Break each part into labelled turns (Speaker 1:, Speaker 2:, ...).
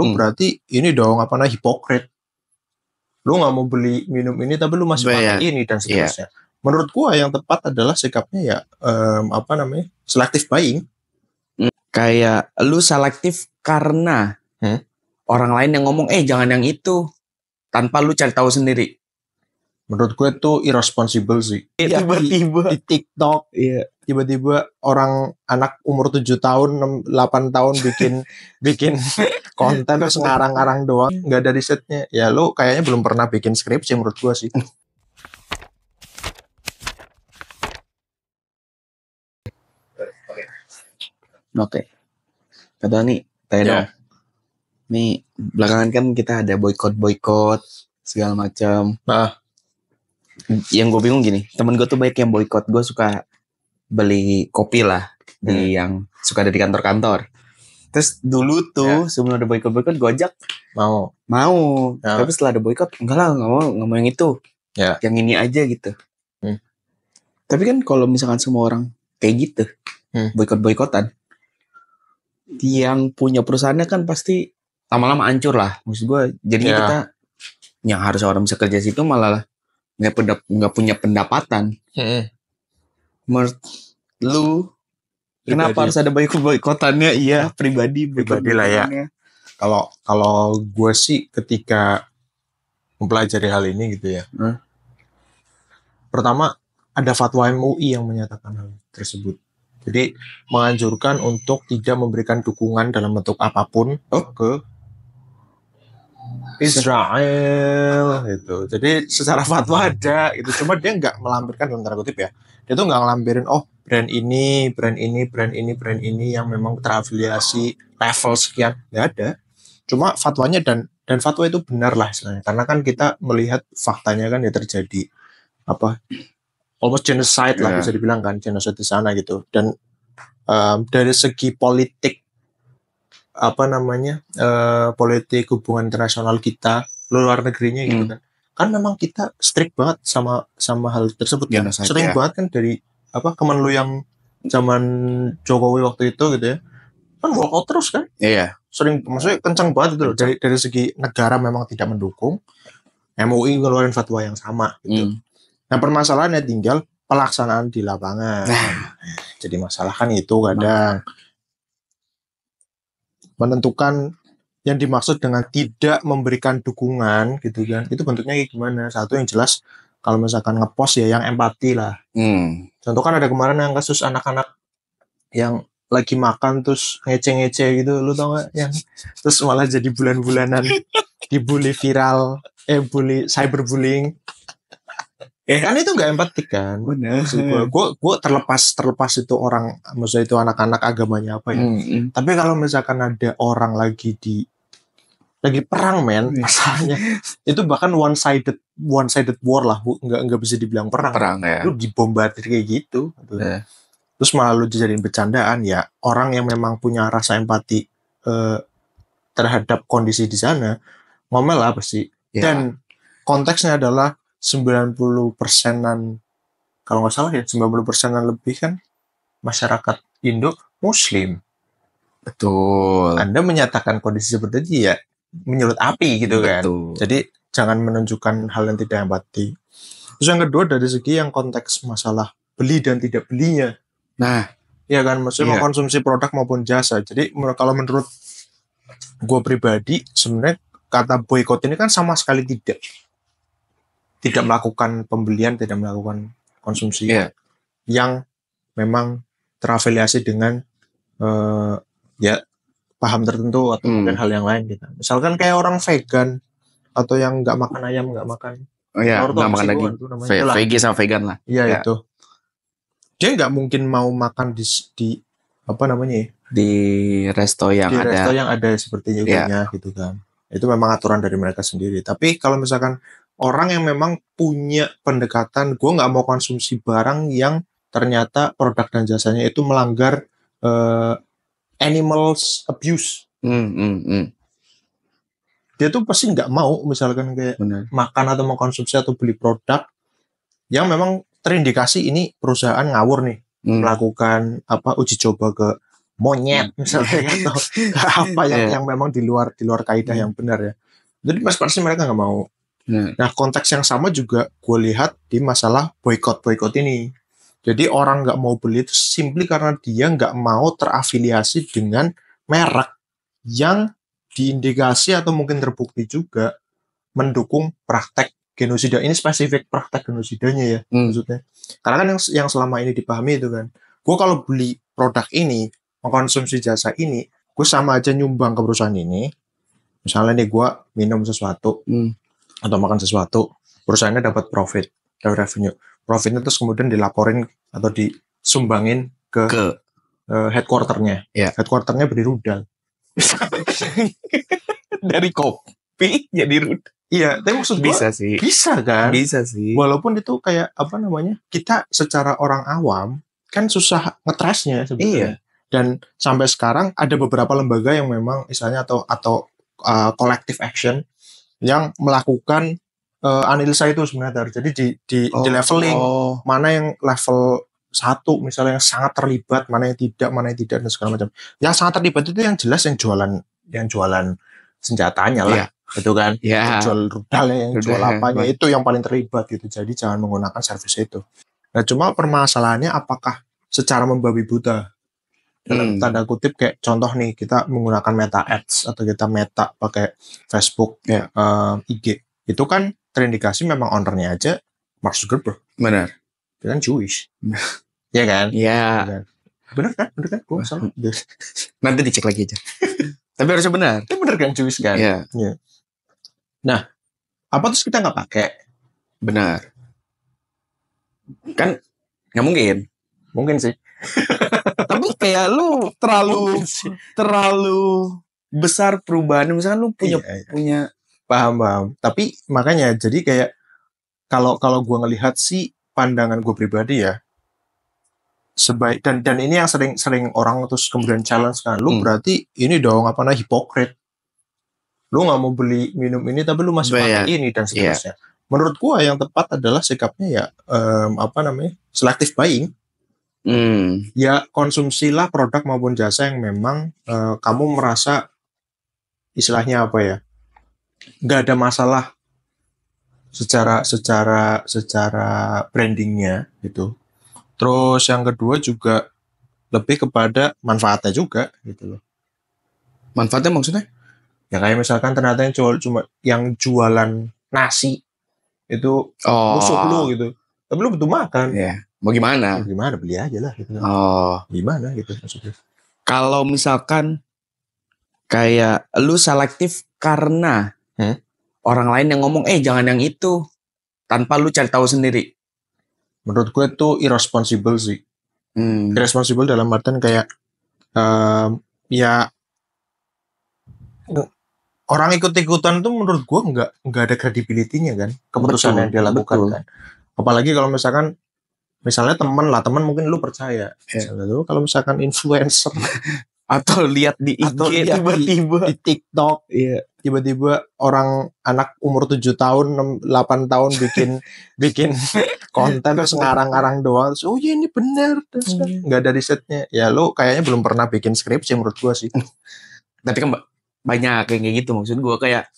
Speaker 1: lu berarti ini dong hipokrit. Lu nggak mau beli minum ini tapi lu masih pakai ini dan seterusnya. Menurut gua yang tepat adalah sikapnya ya selective buying.
Speaker 2: Kayak lu selektif karena orang lain yang ngomong jangan yang itu tanpa lu cari tahu sendiri.
Speaker 1: Menurut gue itu irresponsible sih.
Speaker 2: Tiba-tiba
Speaker 1: di TikTok, tiba-tiba orang anak umur 7 tahun, 8 tahun bikin konten terus ngarang-ngarang doang, nggak ada risetnya. Ya lu kayaknya belum pernah bikin skripsi menurut gue sih.
Speaker 2: Oke. Kata nih, Tedong. Nih belakangan kan kita ada boykot segala macam.
Speaker 1: Nah,
Speaker 2: yang gue bingung gini, temen gue tuh banyak yang boykot. Gue suka beli kopi lah di yang suka ada di kantor-kantor. Terus dulu tuh sebelum ada boykot gue ajak
Speaker 1: mau.
Speaker 2: Tapi setelah ada boykot enggak lah, nggak mau yang itu. Yang ini aja gitu. Tapi kan kalau misalkan semua orang kayak gitu, boykot-boykotan, yang punya perusahaannya kan pasti lama-lama hancur lah. Maksud gue, jadinya kita yang harus orang bisa kerja situ malah nggak punya pendapatan. Menurut lu kenapa harus ada boykotannya? Iya, pribadi
Speaker 1: lah ya. Kalau gue sih ketika mempelajari hal ini gitu ya. Pertama ada fatwa MUI yang menyatakan hal tersebut. Jadi menganjurkan untuk tidak memberikan dukungan dalam bentuk apapun ke Israel gitu. Jadi secara fatwa ada gitu. Cuma dia nggak melampirkan dalam tanda kutip ya. Dia tuh nggak ngelampirin brand ini yang memang terafiliasi level sekian. Nggak ada. Cuma fatwanya dan fatwa itu benar lah istilahnya. Karena kan kita melihat faktanya kan ya terjadi almost genocide lah bisa dibilang kan, genocide di sana gitu. Dan dari segi politik politik hubungan internasional kita luar negerinya gitu kan memang kita strict banget sama hal tersebut kan. Sering banget kan dari Kemenlu yang zaman Jokowi waktu itu gitu ya kan walkout terus kan. Sering, maksudnya kencang banget gitu loh. Dari segi negara memang tidak mendukung, MUI ngeluarin fatwa yang sama gitu. Nah permasalahannya tinggal pelaksanaan di lapangan. Jadi masalah kan itu kadang menentukan yang dimaksud dengan tidak memberikan dukungan gitu kan. Itu bentuknya kayak gimana? Satu yang jelas kalau misalkan ngepost ya yang empati lah. Contoh kan ada kemarin yang kasus anak-anak yang lagi makan terus ngece-ngece gitu, lu tau gak? Yang terus malah jadi bulan-bulanan dibully viral, bully cyberbullying. Kan itu nggak empatik kan.
Speaker 2: Benar.
Speaker 1: Gue terlepas itu orang, maksudnya itu anak-anak agamanya apa ya. Tapi kalau misalkan ada orang lagi perang masalahnya itu bahkan one sided war lah, nggak bisa dibilang perang ya. Lu dibombardir kayak gitu. Terus malah lu dijadiin bercandaan ya. Orang yang memang punya rasa empati terhadap kondisi di sana ngomel lah pasti. Dan konteksnya adalah 90%-an, kalau nggak salah ya 90%-an lebih kan masyarakat Indo Muslim.
Speaker 2: Betul.
Speaker 1: Anda menyatakan kondisi seperti itu ya menyulut api gitu kan. Jadi jangan menunjukkan hal yang tidak empati. Terus yang kedua dari segi yang konteks masalah beli dan tidak belinya.
Speaker 2: Nah,
Speaker 1: ya kan, maksudnya mengkonsumsi produk maupun jasa. Jadi kalau menurut gue pribadi sebenarnya kata boykot ini kan sama sekali tidak melakukan pembelian, tidak melakukan konsumsi yang memang terafiliasi dengan paham tertentu atau mungkin hal yang lain gitu. Misalkan kayak orang vegan atau yang nggak makan ayam, nggak makan
Speaker 2: nggak makan daging, veggie sama vegan lah.
Speaker 1: Iya itu. Dia nggak mungkin mau makan di
Speaker 2: resto yang
Speaker 1: ada seperti itunya gitu kan. Itu memang aturan dari mereka sendiri. Tapi kalau misalkan orang yang memang punya pendekatan, gue nggak mau konsumsi barang yang ternyata produk dan jasanya itu melanggar animals abuse. Dia tuh pasti nggak mau misalkan kayak makan atau mengkonsumsi atau beli produk yang memang terindikasi ini perusahaan ngawur nih, melakukan uji coba ke monyet misalnya atau apa yang memang di luar kaidah yang benar ya. Jadi pasti mereka nggak mau. Nah konteks yang sama juga gue lihat di masalah boykot ini. Jadi orang nggak mau beli itu simply karena dia nggak mau terafiliasi dengan merek yang diindikasi atau mungkin terbukti juga mendukung praktek genosida. Ini spesifik praktek genosidanya ya maksudnya. Karena kan yang selama ini dipahami itu kan, gue kalau beli produk ini, mengkonsumsi jasa ini, gue sama aja nyumbang ke perusahaan ini. Misalnya nih gue minum sesuatu atau makan sesuatu, perusahaannya dapat profit, dapat revenue. Profitnya terus kemudian dilaporin atau disumbangin ke headquarternya. Headquarternya beri rudal.
Speaker 2: Dari kopi jadi rudal.
Speaker 1: Iya, tapi maksud gue bisa kan?
Speaker 2: Bisa sih.
Speaker 1: Walaupun itu kayak apa namanya? Kita secara orang awam kan susah ngetrasnya sebenarnya. Iya. Dan sampai sekarang ada beberapa lembaga yang memang misalnya atau collective action yang melakukan analisa itu sebenarnya. Jadi di leveling mana yang level 1 misalnya yang sangat terlibat, mana yang tidak dan segala macam. Yang sangat terlibat itu yang jelas yang jualan senjatanya lah. Itu kan jual rudalnya, yang jual apanya itu yang paling terlibat gitu. Jadi jangan menggunakan servis itu. Nah cuma permasalahannya apakah secara membabi buta dalam tanda kutip, kayak contoh nih kita menggunakan meta ads atau kita meta pakai Facebook, IG, itu kan terindikasi memang ownernya aja Mark Zuckerberg.
Speaker 2: Benar.
Speaker 1: Itu kan Jewish. Iya kan?
Speaker 2: Iya.
Speaker 1: Benar kan? Gue salah.
Speaker 2: Nanti dicek lagi aja. Tapi harusnya benar.
Speaker 1: Itu benar kan Jewish kan?
Speaker 2: Iya.
Speaker 1: Nah, apa terus kita nggak pakai?
Speaker 2: Benar. Kan nggak mungkin.
Speaker 1: Mungkin sih.
Speaker 2: Tapi kayak lu terlalu besar perubahan. Misalkan lu punya
Speaker 1: paham. Tapi makanya jadi kayak kalau gue ngelihat sih pandangan gue pribadi ya, sebaik dan ini yang sering orang terus kemudian challenge kan, lu berarti ini dong hipokrit. Lu nggak mau beli minum ini tapi lu masih pakai ini dan seterusnya. Menurut gua yang tepat adalah sikapnya ya selective buying. Ya konsumsilah produk maupun jasa yang memang kamu merasa istilahnya apa ya, nggak ada masalah secara brandingnya gitu. Terus yang kedua juga lebih kepada manfaatnya juga gitu loh.
Speaker 2: Manfaatnya maksudnya?
Speaker 1: Ya kayak misalkan ternyata yang jualan nasi itu musuh lu gitu. Tapi lu butuh makan.
Speaker 2: Iya. Mau gimana?
Speaker 1: Gimana, beli aja lah gitu. Gimana gitu maksudnya.
Speaker 2: Kalau misalkan kayak lu selektif karena orang lain yang ngomong jangan yang itu, tanpa lu cari tahu sendiri.
Speaker 1: Menurut gue itu irresponsible sih. Irresponsible dalam artian kayak ya orang ikut-ikutan tuh menurut gue nggak ada credibility-nya kan, keputusan yang dia lakukan kan. Apalagi kalau misalnya teman mungkin lu percaya. Lu kalau misalkan influencer
Speaker 2: atau lihat di IG tiba-tiba
Speaker 1: di TikTok, tiba-tiba anak umur 7 tahun 8 tahun bikin konten terus ngarang-ngarang doang, terus ini benar, terus nggak ada risetnya. Ya lu kayaknya belum pernah bikin skripsi menurut gue sih.
Speaker 2: Tapi kan banyak kayak gitu, maksud gue kayak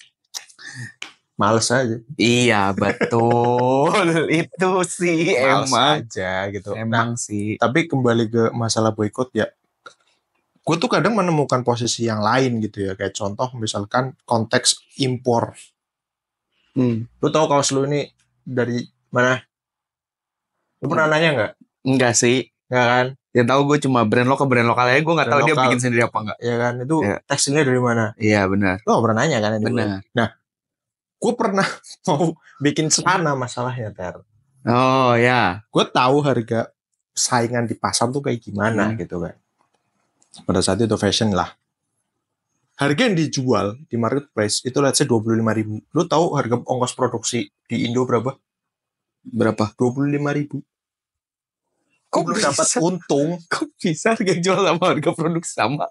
Speaker 1: males aja.
Speaker 2: Iya betul. Itu sih
Speaker 1: males
Speaker 2: emang
Speaker 1: aja gitu.
Speaker 2: Emang sih.
Speaker 1: Tapi kembali ke masalah boykot ya, gue tuh kadang menemukan posisi yang lain gitu ya. Kayak contoh misalkan konteks impor. Lu tahu kaos lu ini dari mana? Lu pernah nanya nggak?
Speaker 2: Enggak sih.
Speaker 1: Nggak kan?
Speaker 2: Ya tahu gue cuma brand lokal aja, gue nggak tahu dia bikin sendiri apa enggak.
Speaker 1: Ya kan, itu tekstilnya dari mana?
Speaker 2: Iya benar.
Speaker 1: Lo gak pernah nanya kan?
Speaker 2: Benar.
Speaker 1: Nah, gue pernah mau bikin celana masalahnya Ter.
Speaker 2: Oh ya.
Speaker 1: Gue tahu harga saingan di pasar tuh kayak gimana gitu kan. Pada saat itu fashion lah. Harga yang dijual di marketplace itu let's say 25.000. Lo tahu harga ongkos produksi di Indo berapa?
Speaker 2: Berapa?
Speaker 1: 25.000. Kok belum dapat untung?
Speaker 2: Kok bisa harga jual sama harga produksi sama?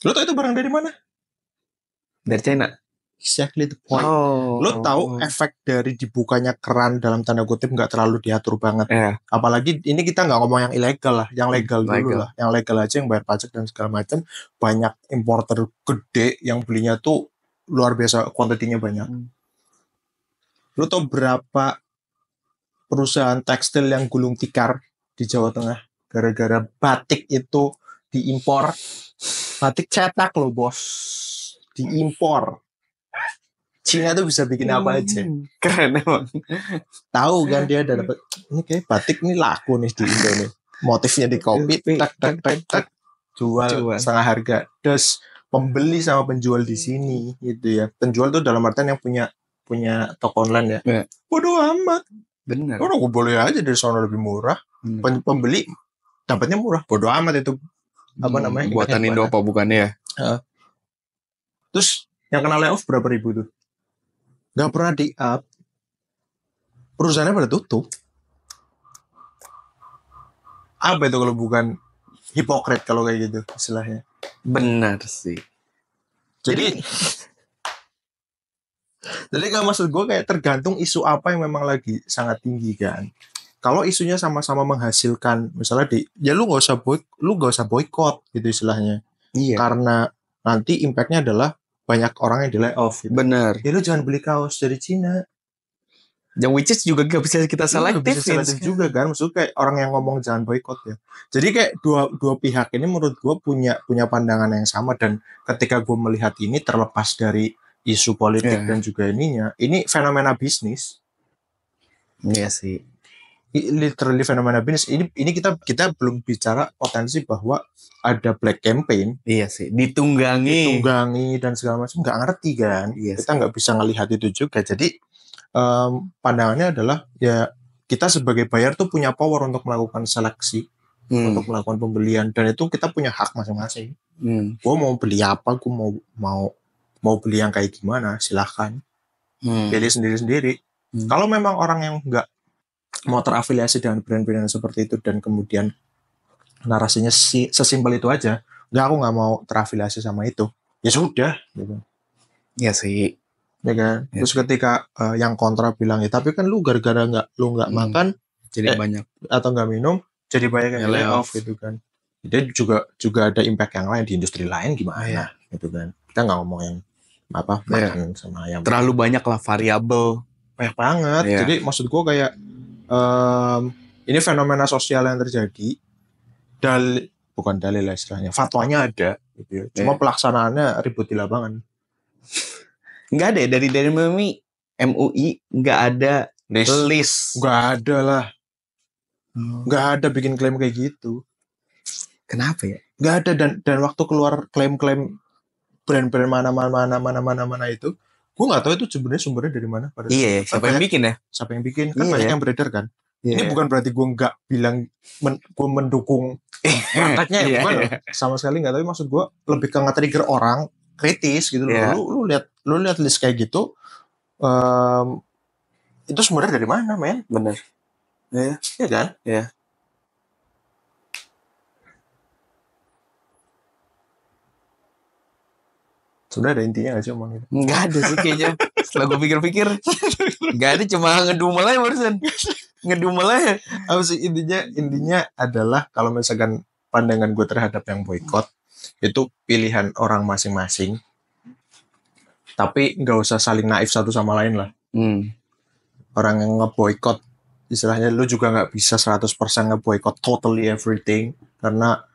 Speaker 1: Lo tau itu barang dari mana?
Speaker 2: Dari China.
Speaker 1: Exactly the point. Lo tahu efek dari dibukanya keran dalam tanda kutip nggak terlalu diatur banget. Apalagi ini kita nggak ngomong yang ilegal lah, yang legal dulu lah. Yang legal aja yang bayar pajak dan segala macam. Banyak importer gede yang belinya tuh luar biasa, kuantitinya banyak. Lo tau berapa perusahaan tekstil yang gulung tikar di Jawa Tengah gara-gara batik itu diimpor? Batik cetak lo bos, diimpor. Cina tuh bisa bikin apa aja.
Speaker 2: Keren emang.
Speaker 1: Tahu kan dia ada dapat ini kayak batik nih laku nih di Indo nih. Motifnya di copy, tak jual setengah harga. Terus pembeli sama penjual di sini gitu ya. Penjual tuh dalam artian yang punya toko online ya. Bodoh amat.
Speaker 2: Benar.
Speaker 1: Orang gue boleh aja dari sana lebih murah. Pembeli dapatnya murah. Bodoh amat itu. Apa namanya?
Speaker 2: Buatan Indo apa bukannya?
Speaker 1: Terus yang kena layoff berapa ribu tuh? Gak pernah di-up. Perusahaannya pada tutup. Apa itu kalau bukan hipokrit kalau kayak gitu istilahnya?
Speaker 2: Benar sih.
Speaker 1: Jadi kan maksud gue kayak tergantung isu apa yang memang lagi sangat tinggi kan. Kalau isunya sama-sama menghasilkan, misalnya ya lu nggak usah boykot gitu istilahnya.
Speaker 2: Iya.
Speaker 1: Karena nanti impactnya adalah banyak orang yang di layoff. Gitu.
Speaker 2: Benar.
Speaker 1: Ya lu jangan beli kaos dari Cina.
Speaker 2: Yang which is juga gak bisa kita selektif
Speaker 1: juga kan. Maksudnya kayak orang yang ngomong jangan boykot ya. Jadi kayak dua pihak ini menurut gue punya pandangan yang sama. Dan ketika gue melihat ini terlepas dari isu politik dan juga ininya, ini fenomena bisnis.
Speaker 2: Iya sih.
Speaker 1: Literally fenomena bisnis. Ini kita belum bicara potensi bahwa ada black campaign.
Speaker 2: Iya sih. Ditunggangi
Speaker 1: dan segala macam, nggak ngerti kan.
Speaker 2: Iya
Speaker 1: kita nggak bisa ngelihat itu juga. Jadi pandangannya adalah ya kita sebagai buyer tuh punya power untuk melakukan seleksi, untuk melakukan pembelian, dan itu kita punya hak masing-masing. Gue mau beli apa, gue mau beli yang kayak gimana, silahkan pilih sendiri-sendiri. Kalau memang orang yang nggak mau terafiliasi dengan brand-brand seperti itu dan kemudian narasinya sesimpel itu aja, aku nggak mau terafiliasi sama itu, ya sudah gitu.
Speaker 2: Ya sih.
Speaker 1: Ya kan. Ya. Terus ketika yang kontra bilang ya tapi kan lu gara-gara nggak makan
Speaker 2: jadi banyak
Speaker 1: atau nggak minum jadi banyak yang layoff gitu kan. Jadi juga ada impact yang lain di industri lain gimana gitu kan. Kita nggak ngomong yang makan sama ayam.
Speaker 2: Terlalu banyak lah variabel.
Speaker 1: Banyak banget. Jadi maksud gue kayak ini fenomena sosial yang terjadi. Bukan dalil lah istilahnya. Fatwanya ada gitu ya. Cuma pelaksanaannya ribut di lapangan.
Speaker 2: Nggak ada ya dari MUI nggak ada list.
Speaker 1: Nggak ada lah. Nggak ada bikin klaim kayak gitu.
Speaker 2: Kenapa ya?
Speaker 1: Nggak ada dan waktu keluar klaim-klaim brand-brand mana itu, gue nggak tahu itu sebenarnya sumbernya dari mana.
Speaker 2: Iya, siapa yang bikin ya?
Speaker 1: Siapa yang bikin? Kan banyak yang beredar kan. Ini bukan berarti gue nggak bilang gue mendukung prakteknya ya, bukan sama sekali nggak. Tapi maksud gue lebih ke nge-trigger orang kritis gitu loh. Lu lihat list kayak gitu, itu sebenarnya dari mana, men?
Speaker 2: Bener.
Speaker 1: Iya kan?
Speaker 2: Iya.
Speaker 1: Sebenarnya ada intinya nggak sih omong itu?
Speaker 2: Nggak ada sih kayaknya. Setelah gue pikir-pikir, nggak ada, cuma ngedumel aja barusan. Ngedumel aja.
Speaker 1: Apa sih intinya adalah kalau misalkan pandangan gue terhadap yang boykot itu pilihan orang masing-masing. Tapi nggak usah saling naif satu sama lain lah. Orang yang nge-boykot, istilahnya lu juga nggak bisa 100% nge-boykot totally everything. Karena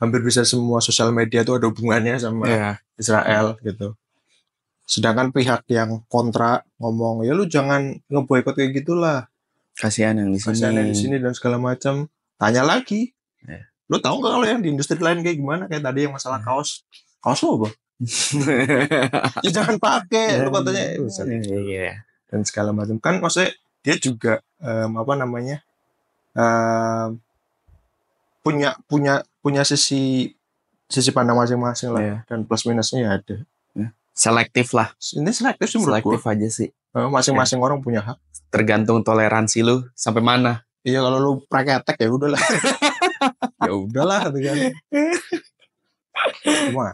Speaker 1: hampir bisa semua sosial media itu ada hubungannya sama Israel gitu. Sedangkan pihak yang kontra ngomong, ya lu jangan nge-boykot kayak gitulah.
Speaker 2: Kasihan yang di
Speaker 1: sini dan segala macam. Tanya lagi. Lu tahu nggak kalau yang di industri lain kayak gimana? Kayak tadi yang masalah kaos. Kaos lu apa? Ya jangan pakai. Lu katanya dan segala macam. Kan maksudnya dia juga punya sisi pandang masing-masing lah, dan plus minusnya ada.
Speaker 2: Selektif lah.
Speaker 1: Ini selektif sih menurut
Speaker 2: selektif aja sih.
Speaker 1: Masing-masing orang punya hak.
Speaker 2: Tergantung toleransi lu sampai mana.
Speaker 1: Iya, kalau lu praktek ya udahlah. Ya udahlah gitu kan. Cuma